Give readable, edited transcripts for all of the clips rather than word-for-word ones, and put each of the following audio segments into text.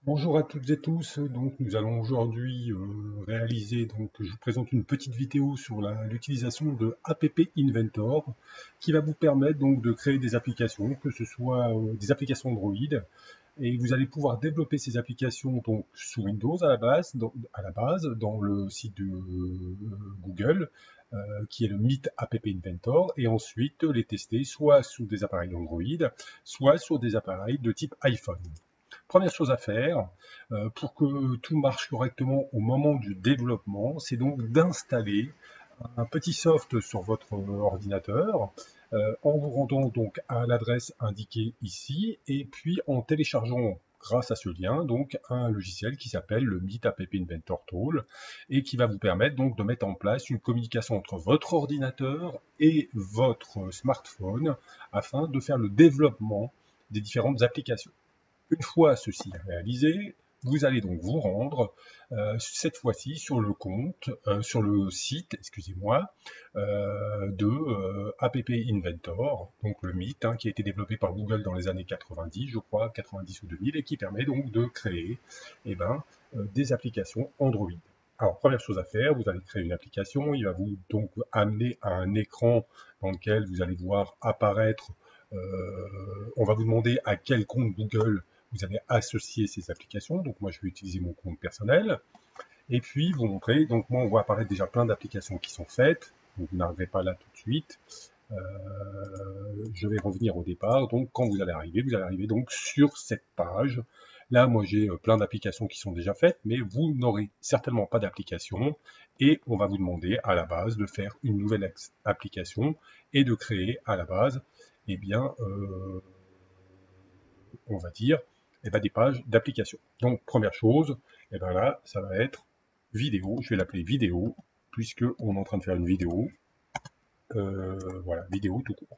Bonjour à toutes et tous. Donc, nous allons aujourd'hui réaliser. Donc, je vous présente une petite vidéo sur l'utilisation de App Inventor, qui va vous permettre donc de créer des applications, que ce soit des applications Android, et vous allez pouvoir développer ces applications donc sous Windows à la base dans le site de Google, qui est le Meet App Inventor, et ensuite les tester soit sur des appareils Android, soit sur des appareils de type iPhone. Première chose à faire, pour que tout marche correctement au moment du développement, c'est donc d'installer un petit soft sur votre ordinateur, en vous rendant donc à l'adresse indiquée ici, et puis en téléchargeant grâce à ce lien donc un logiciel qui s'appelle le Meet App Inventor Tool, et qui va vous permettre donc de mettre en place une communication entre votre ordinateur et votre smartphone afin de faire le développement des différentes applications. Une fois ceci réalisé, vous allez donc vous rendre cette fois-ci sur le sur le site, excusez-moi, de App Inventor, donc le Meet, qui a été développé par Google dans les années 90, je crois, 90 ou 2000, et qui permet donc de créer des applications Android. Alors, première chose à faire, vous allez créer une application, il va vous donc amener à un écran dans lequel vous allez voir apparaître, on va vous demander à quel compte Google vous allez associer ces applications. Donc moi, je vais utiliser mon compte personnel. Et puis, vous montrer, donc moi, on voit apparaître déjà plein d'applications qui sont faites. Donc, vous n'arriverez pas là tout de suite. Euh, je vais revenir au départ. Donc, quand vous allez arriver donc sur cette page. Là, moi, j'ai plein d'applications qui sont déjà faites, mais vous n'aurez certainement pas d'application. Et on va vous demander à la base de faire une nouvelle application et de créer à la base, eh bien, on va dire, des pages d'application. Donc, première chose, là, ça va être vidéo. Je vais l'appeler vidéo, puisque on est en train de faire une vidéo. Voilà, vidéo tout court.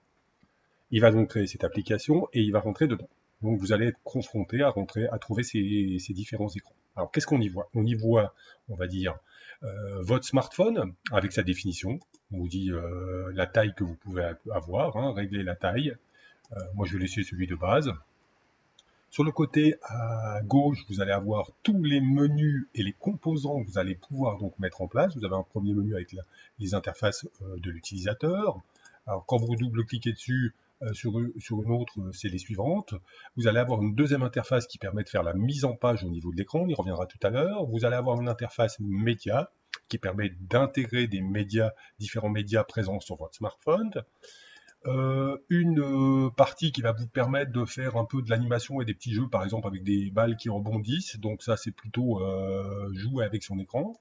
Il va donc créer cette application et il va rentrer dedans. Donc, vous allez être confronté à trouver ces différents écrans. Alors, qu'est-ce qu'on y voit? On y voit, on va dire, votre smartphone avec sa définition. On vous dit la taille que vous pouvez avoir, régler la taille. Moi, je vais laisser celui de base. Sur le côté à gauche, vous allez avoir tous les menus et les composants que vous allez pouvoir donc mettre en place. Vous avez un premier menu avec les interfaces de l'utilisateur. Alors quand vous double-cliquez dessus sur une autre, c'est les suivantes. Vous allez avoir une deuxième interface qui permet de faire la mise en page au niveau de l'écran. On y reviendra tout à l'heure. Vous allez avoir une interface média qui permet d'intégrer des médias, différents médias présents sur votre smartphone. Une partie qui va vous permettre de faire un peu de l'animation et des petits jeux, par exemple avec des balles qui rebondissent. Donc ça, c'est plutôt jouer avec son écran.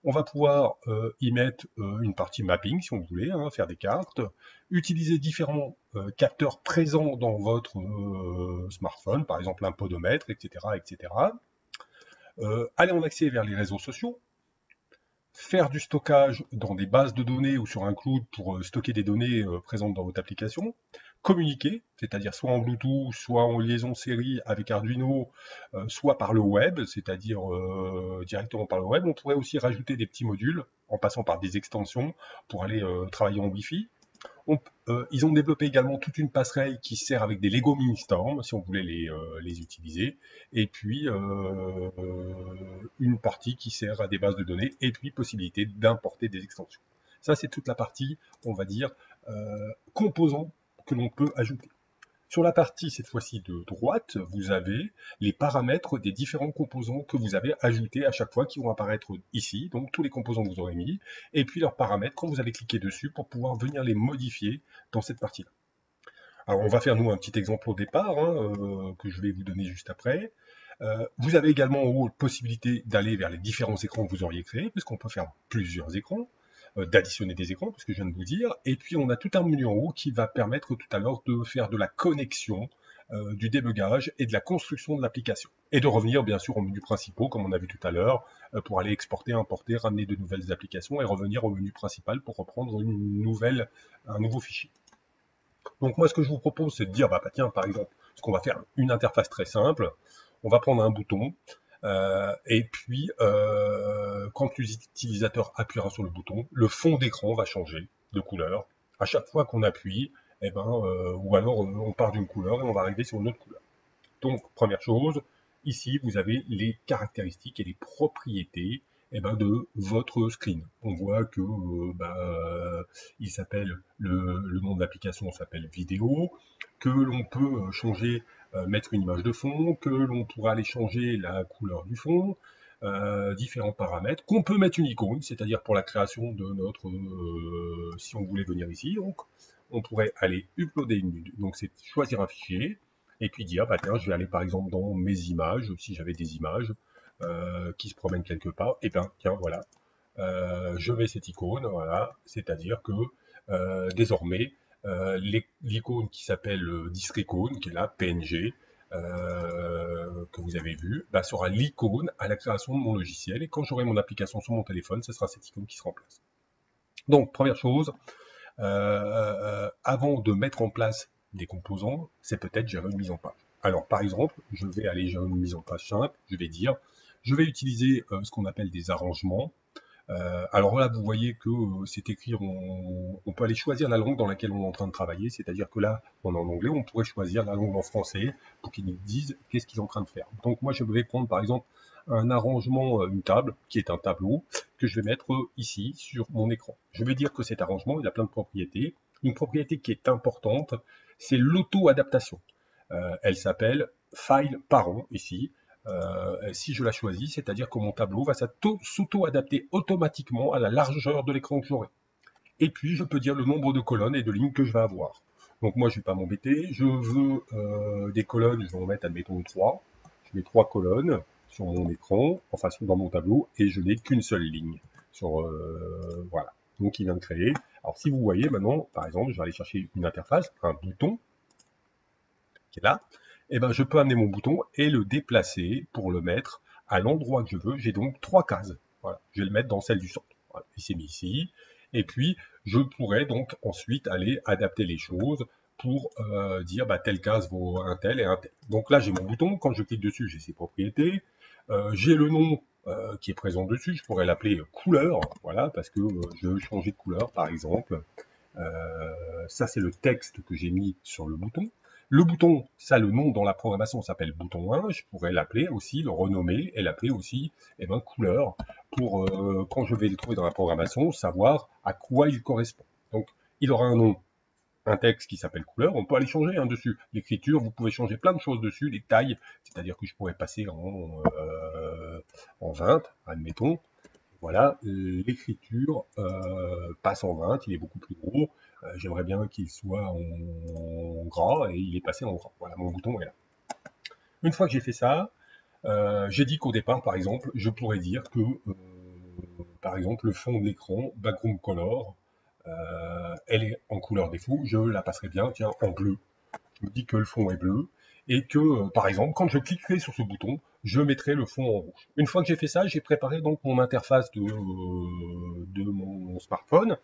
On va pouvoir y mettre une partie mapping, si on voulait, faire des cartes, utiliser différents capteurs présents dans votre smartphone, par exemple un podomètre, etc., etc. Aller en accès vers les réseaux sociaux, faire du stockage dans des bases de données ou sur un cloud pour stocker des données présentes dans votre application, communiquer, c'est-à-dire soit en Bluetooth, soit en liaison série avec Arduino, soit par le web, c'est-à-dire directement par le web. On pourrait aussi rajouter des petits modules en passant par des extensions pour aller travailler en Wi-Fi. Ils ont développé également toute une passerelle qui sert avec des Lego Mini-Storm, si on voulait les utiliser, et puis une partie qui sert à des bases de données, et puis possibilité d'importer des extensions. Ça, c'est toute la partie, on va dire, composants que l'on peut ajouter. Sur la partie, cette fois-ci, de droite, vous avez les paramètres des différents composants que vous avez ajoutés à chaque fois qui vont apparaître ici, donc tous les composants que vous aurez mis, et puis leurs paramètres quand vous allez cliquer dessus pour pouvoir venir les modifier dans cette partie-là. Alors on va faire nous un petit exemple au départ, que je vais vous donner juste après. Vous avez également en haut la possibilité d'aller vers les différents écrans que vous auriez créés, puisqu'on peut faire plusieurs écrans, d'additionner des écrans, parce que je viens de vous dire, et puis on a tout un menu en haut qui va permettre tout à l'heure de faire de la connexion, du débugage et de la construction de l'application. Et de revenir bien sûr aux menus principaux, comme on a vu tout à l'heure, pour aller exporter, importer, ramener de nouvelles applications et revenir au menu principal pour reprendre un nouveau fichier. Donc moi ce que je vous propose c'est de dire, tiens par exemple, ce qu'on va faire une interface très simple, on va prendre un bouton, et puis quand l'utilisateur appuiera sur le bouton, le fond d'écran va changer de couleur. À chaque fois qu'on appuie, ou alors on part d'une couleur et on va arriver sur une autre couleur. Donc première chose, ici, vous avez les caractéristiques et les propriétés de votre screen. On voit que il s'appelle le nom de l'application s'appelle vidéo, que l'on peut changer, mettre une image de fond, que l'on pourra aller changer la couleur du fond, différents paramètres, qu'on peut mettre une icône, c'est-à-dire pour la création de notre, si on voulait venir ici, donc on pourrait aller uploader donc c'est choisir un fichier, et puis dire, bah tiens, je vais aller par exemple dans mes images, si j'avais des images qui se promènent quelque part, et bien tiens, voilà, je mets cette icône, voilà, c'est-à-dire que désormais, l'icône qui s'appelle disque icône, qui est là, PNG, que vous avez vu, bah, sera l'icône à la création de mon logiciel, et quand j'aurai mon application sur mon téléphone, ce sera cette icône qui sera en place. Donc, première chose, avant de mettre en place des composants, c'est peut-être gérer une mise en page. Alors, par exemple, je vais aller gérer une mise en page simple, je vais dire, je vais utiliser ce qu'on appelle des arrangements. Alors là, vous voyez que c'est écrit, on peut aller choisir la langue dans laquelle on est en train de travailler, c'est-à-dire que là, on est en anglais, on pourrait choisir la langue en français pour qu'ils nous disent qu'est-ce qu'ils sont en train de faire. Donc moi, je vais prendre par exemple un arrangement, une table, qui est un tableau, que je vais mettre ici sur mon écran. Je vais dire que cet arrangement, il a plein de propriétés. Une propriété qui est importante, c'est l'auto-adaptation. Elle s'appelle File Parent, ici. Si je la choisis, c'est-à-dire que mon tableau va s'auto-adapter automatiquement à la largeur de l'écran que j'aurai. Et puis, je peux dire le nombre de colonnes et de lignes que je vais avoir. Donc moi, je ne vais pas m'embêter. Je veux des colonnes, je vais en mettre, admettons, 3. Je mets 3 colonnes sur mon écran, enfin dans mon tableau, et je n'ai qu'une seule ligne. Voilà. Donc il vient de créer. Alors si vous voyez maintenant, par exemple, je vais aller chercher une interface, un bouton, qui est là, et je peux amener mon bouton et le déplacer pour le mettre à l'endroit que je veux. J'ai donc 3 cases. Voilà. Je vais le mettre dans celle du centre. Voilà. Il s'est mis ici. Et puis, je pourrais donc ensuite aller adapter les choses pour dire telle case vaut un tel et un tel. Donc là, j'ai mon bouton. Quand je clique dessus, j'ai ses propriétés. J'ai le nom qui est présent dessus. Je pourrais l'appeler couleur. Voilà, parce que je veux changer de couleur, par exemple. Ça, c'est le texte que j'ai mis sur le bouton. Le bouton, ça, le nom dans la programmation s'appelle bouton 1. Je pourrais l'appeler aussi, le renommer et l'appeler aussi couleur pour, quand je vais le trouver dans la programmation, savoir à quoi il correspond. Donc, il aura un nom, un texte qui s'appelle couleur. On peut aller changer dessus. L'écriture, vous pouvez changer plein de choses dessus. Les tailles, c'est-à-dire que je pourrais passer en 20, admettons. Voilà, l'écriture passe en 20, il est beaucoup plus gros. J'aimerais bien qu'il soit en gras et il est passé en gras. Voilà, mon bouton est là. Une fois que j'ai fait ça, j'ai dit qu'au départ, par exemple, je pourrais dire que, par exemple, le fond de l'écran, background color, elle est en couleur défaut. Je la passerai bien, tiens, en bleu. Je me dis que le fond est bleu et que, par exemple, quand je cliquerai sur ce bouton, je mettrai le fond en rouge. Une fois que j'ai fait ça, j'ai préparé donc mon interface de mon smartphone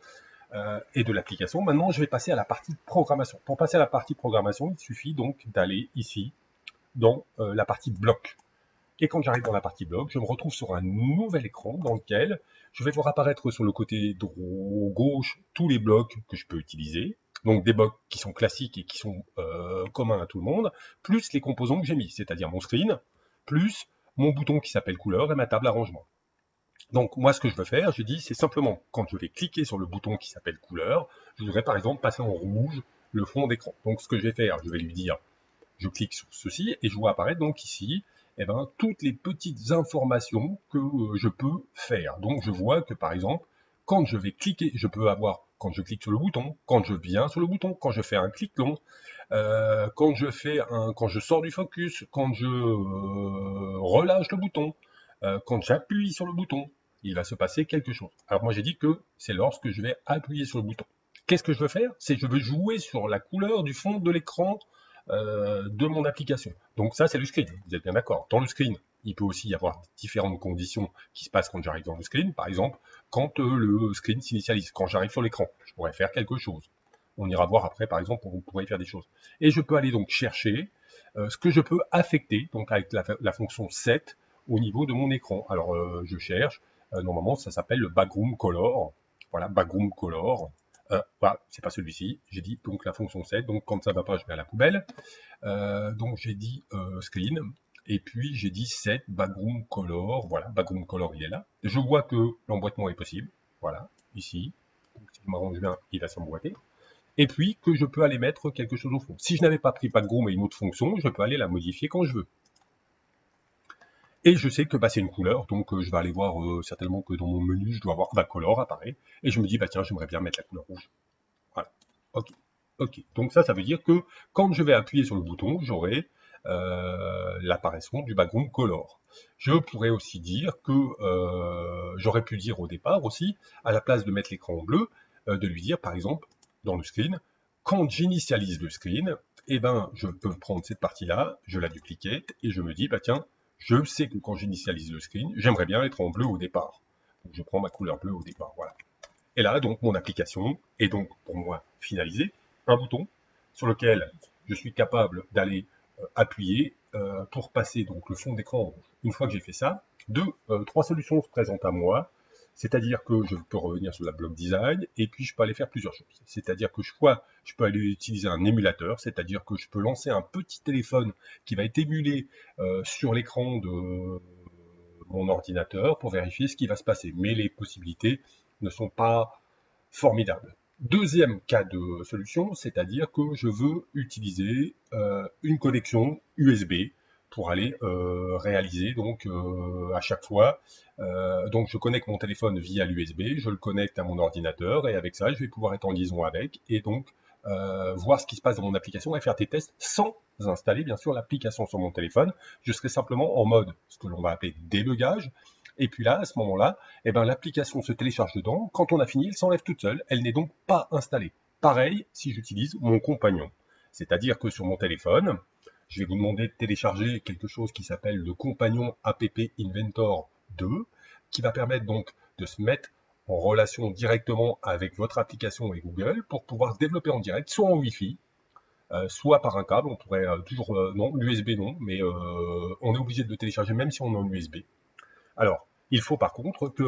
et de l'application. Maintenant, je vais passer à la partie programmation. Pour passer à la partie programmation, il suffit donc d'aller ici dans la partie bloc. Et quand j'arrive dans la partie bloc, je me retrouve sur un nouvel écran dans lequel je vais voir apparaître sur le côté gauche tous les blocs que je peux utiliser. Donc des blocs qui sont classiques et qui sont communs à tout le monde, plus les composants que j'ai mis, c'est-à-dire mon screen, plus mon bouton qui s'appelle couleur et ma table arrangement. Donc moi ce que je veux faire, je dis, c'est simplement quand je vais cliquer sur le bouton qui s'appelle couleur, je voudrais par exemple passer en rouge le fond d'écran. Donc ce que je vais faire, je vais lui dire, je clique sur ceci et je vois apparaître donc ici toutes les petites informations que je peux faire. Donc je vois que par exemple, quand je vais cliquer, je peux avoir, quand je clique sur le bouton, quand je viens sur le bouton, quand je fais un clic long, quand je sors du focus, quand je relâche le bouton, quand j'appuie sur le bouton, il va se passer quelque chose. Alors moi j'ai dit que c'est lorsque je vais appuyer sur le bouton. Qu'est-ce que je veux faire? C'est que je veux jouer sur la couleur du fond de l'écran de mon application. Donc ça, c'est le screen, vous êtes bien d'accord. Dans le screen, il peut aussi y avoir différentes conditions qui se passent quand j'arrive dans le screen. Par exemple, quand le screen s'initialise, quand j'arrive sur l'écran, je pourrais faire quelque chose. On ira voir après, par exemple, on pourrait faire des choses. Et je peux aller donc chercher ce que je peux affecter, donc avec la fonction set au niveau de mon écran. Alors, je cherche, normalement, ça s'appelle le background color. Voilà, background color. Voilà, c'est pas celui-ci. J'ai dit donc la fonction set. Donc quand ça va pas, je mets à la poubelle. Donc j'ai dit screen. Et puis j'ai dit set background color, voilà, background color il est là. Je vois que l'emboîtement est possible, voilà, ici. Donc, si je m'arrange bien, il va s'emboîter. Et puis que je peux aller mettre quelque chose au fond. Si je n'avais pas pris background mais une autre fonction, je peux aller la modifier quand je veux. Et je sais que bah, c'est une couleur, donc je vais aller voir certainement que dans mon menu, je dois avoir color apparaît. Et je me dis, bah tiens, j'aimerais bien mettre la couleur rouge. Voilà, ok. Ok, donc ça veut dire que quand je vais appuyer sur le bouton, j'aurai l'apparition du background color. Je pourrais aussi dire que j'aurais pu dire au départ aussi, à la place de mettre l'écran bleu, de lui dire par exemple dans le screen, quand j'initialise le screen, eh ben je peux prendre cette partie-là, je la duplicate et je me dis bah tiens, je sais que quand j'initialise le screen, j'aimerais bien être en bleu au départ. Donc je prends ma couleur bleue au départ, voilà. Et là, donc, mon application est donc, pour moi, finalisée. Un bouton sur lequel je suis capable d'aller appuyer pour passer donc le fond d'écran rouge. Une fois que j'ai fait ça, trois solutions se présentent à moi. C'est-à-dire que je peux revenir sur la bloc design et puis je peux aller faire plusieurs choses. C'est-à-dire que je peux aller utiliser un émulateur, c'est-à-dire que je peux lancer un petit téléphone qui va être émulé sur l'écran de mon ordinateur pour vérifier ce qui va se passer. Mais les possibilités ne sont pas formidables. Deuxième cas de solution, c'est-à-dire que je veux utiliser une connexion USB pour aller réaliser donc à chaque fois. Donc je connecte mon téléphone via l'USB, je le connecte à mon ordinateur et avec ça je vais pouvoir être en liaison avec et donc voir ce qui se passe dans mon application et faire des tests sans installer bien sûr l'application sur mon téléphone. Je serai simplement en mode ce que l'on va appeler débugage. Et puis là, à ce moment-là, eh ben, l'application se télécharge dedans. Quand on a fini, elle s'enlève toute seule. Elle n'est donc pas installée. Pareil si j'utilise mon compagnon. C'est-à-dire que sur mon téléphone, je vais vous demander de télécharger quelque chose qui s'appelle le compagnon app Inventor 2, qui va permettre donc de se mettre en relation directement avec votre application et Google pour pouvoir se développer en direct, soit en Wi-Fi, soit par un câble. On pourrait toujours, non, l'USB non, mais on est obligé de le télécharger même si on est en USB. Alors, il faut par contre que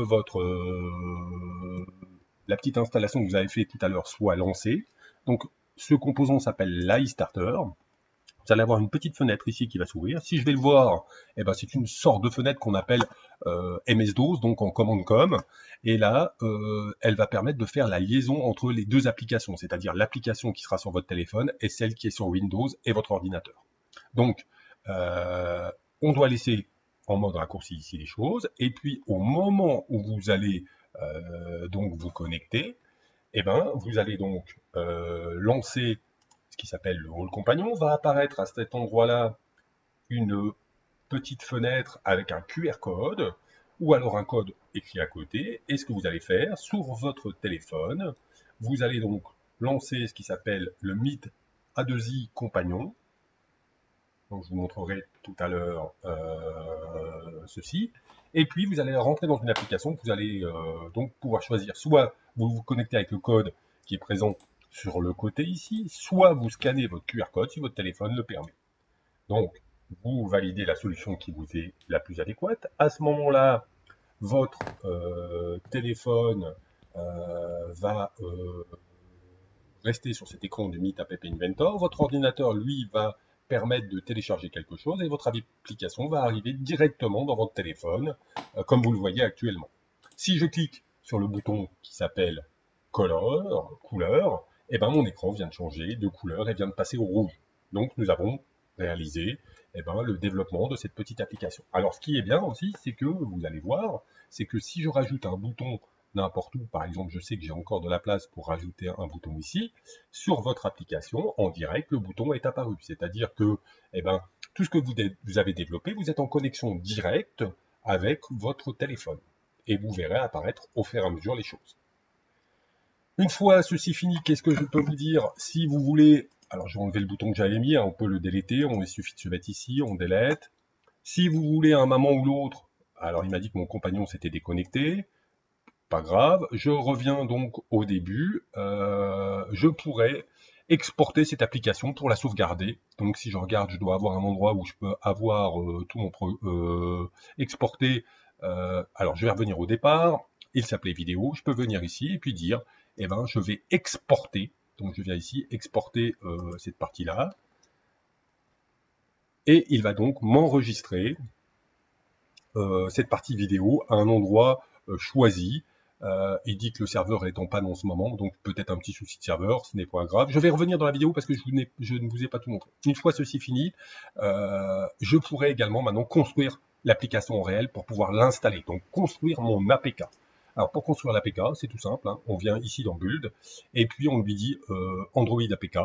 la petite installation que vous avez fait tout à l'heure soit lancée. Donc, ce composant s'appelle l'iStarter. Vous allez avoir une petite fenêtre ici qui va s'ouvrir. Si je vais le voir, eh ben, c'est une sorte de fenêtre qu'on appelle MS-DOS, donc en commande com. Et là, elle va permettre de faire la liaison entre les deux applications, c'est-à-dire l'application qui sera sur votre téléphone et celle qui est sur Windows et votre ordinateur. Donc, on doit laisser en mode raccourci ici les choses. Et puis, au moment où vous allez donc vous connecter, eh ben, vous allez donc lancer ce qui s'appelle le rôle compagnon. Va apparaître à cet endroit-là une petite fenêtre avec un QR code ou alors un code écrit à côté. Et ce que vous allez faire sur votre téléphone, vous allez donc lancer ce qui s'appelle le Meet A2I compagnon. Donc je vous montrerai tout à l'heure ceci. Et puis vous allez rentrer dans une application que vous allez donc pouvoir choisir. Soit vous vous connectez avec le code qui est présent sur le côté ici, soit vous scannez votre QR code si votre téléphone le permet. Donc vous validez la solution qui vous est la plus adéquate. À ce moment-là, votre téléphone va rester sur cet écran de Meet App Inventor. Votre ordinateur, lui, va permettre de télécharger quelque chose et votre application va arriver directement dans votre téléphone, comme vous le voyez actuellement. Si je clique sur le bouton qui s'appelle couleur, et ben mon écran vient de changer de couleur et vient de passer au rouge. Donc nous avons réalisé le développement de cette petite application. Alors ce qui est bien aussi, c'est que vous allez voir, c'est que si je rajoute un bouton n'importe où, par exemple je sais que j'ai encore de la place pour rajouter un bouton ici, sur votre application, en direct, le bouton est apparu. C'est-à-dire que tout ce que vous avez développé, vous êtes en connexion directe avec votre téléphone. Et vous verrez apparaître au fur et à mesure les choses. Une fois ceci fini, qu'est-ce que je peux vous dire? Si vous voulez, alors je vais enlever le bouton que j'avais mis, on peut le déléter, il suffit de se mettre ici, on délète. Si vous voulez un moment ou l'autre, alors il m'a dit que mon compagnon s'était déconnecté, pas grave, je reviens donc au début, je pourrais exporter cette application pour la sauvegarder. Donc si je regarde, je dois avoir un endroit où je peux avoir tout mon exporté. Alors je vais revenir au départ, il s'appelait vidéo, je peux venir ici et puis dire, je vais exporter, donc je viens ici exporter cette partie-là. et il va donc m'enregistrer cette partie vidéo à un endroit choisi. Il dit que le serveur est en panne en ce moment, donc peut-être un petit souci de serveur, ce n'est pas grave. Je vais revenir dans la vidéo parce que je ne vous ai pas tout montré. Une fois ceci fini, je pourrais également maintenant construire l'application en réel pour pouvoir l'installer, donc construire mon APK. Alors pour construire l'APK, c'est tout simple, hein. On vient ici dans Build, et puis on lui dit Android APK.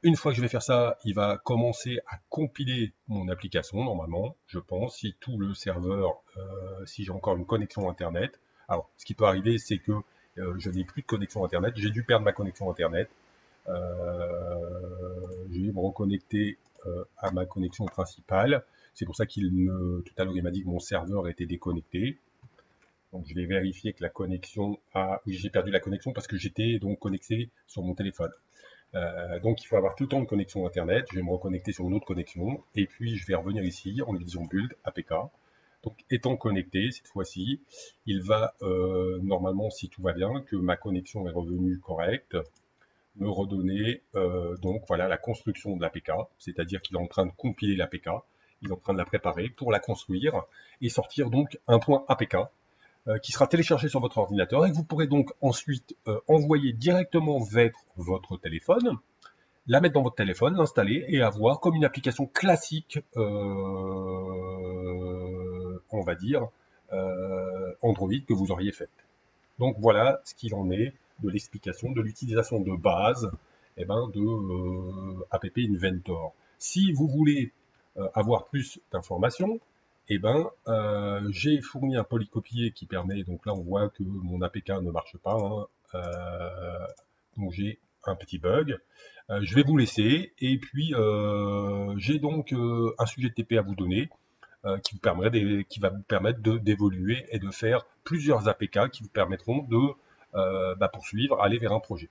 Une fois que je vais faire ça, il va commencer à compiler mon application, normalement, je pense, si tout le serveur, si j'ai encore une connexion Internet. Alors, ce qui peut arriver, c'est que je n'ai plus de connexion Internet, j'ai dû perdre ma connexion Internet. Je vais me reconnecter à ma connexion principale. C'est pour ça tout à l'heure, il m'a dit que mon serveur était déconnecté. Donc, je vais vérifier que la connexion a... Oui, j'ai perdu la connexion parce que j'étais donc connecté sur mon téléphone. Donc il faut avoir tout le temps une connexion Internet. Je vais me reconnecter sur une autre connexion. Et puis je vais revenir ici en lui disant Build APK. Donc étant connecté, cette fois-ci, il va normalement, si tout va bien, que ma connexion est revenue correcte, me redonner donc voilà la construction de l'APK. C'est-à-dire qu'il est en train de compiler l'APK. Il est en train de la préparer pour la construire et sortir donc un point APK. Qui sera téléchargé sur votre ordinateur et que vous pourrez donc ensuite envoyer directement vers votre téléphone, la mettre dans votre téléphone, l'installer et avoir comme une application classique, on va dire, Android que vous auriez faite. Donc voilà ce qu'il en est de l'explication de l'utilisation de base de App Inventor. Si vous voulez avoir plus d'informations, j'ai fourni un polycopier qui permet, donc là on voit que mon APK ne marche pas, hein, donc j'ai un petit bug. Je vais vous laisser, et puis j'ai donc un sujet de TP à vous donner, qui va vous permettre d'évoluer et de faire plusieurs APK qui vous permettront de poursuivre, aller vers un projet.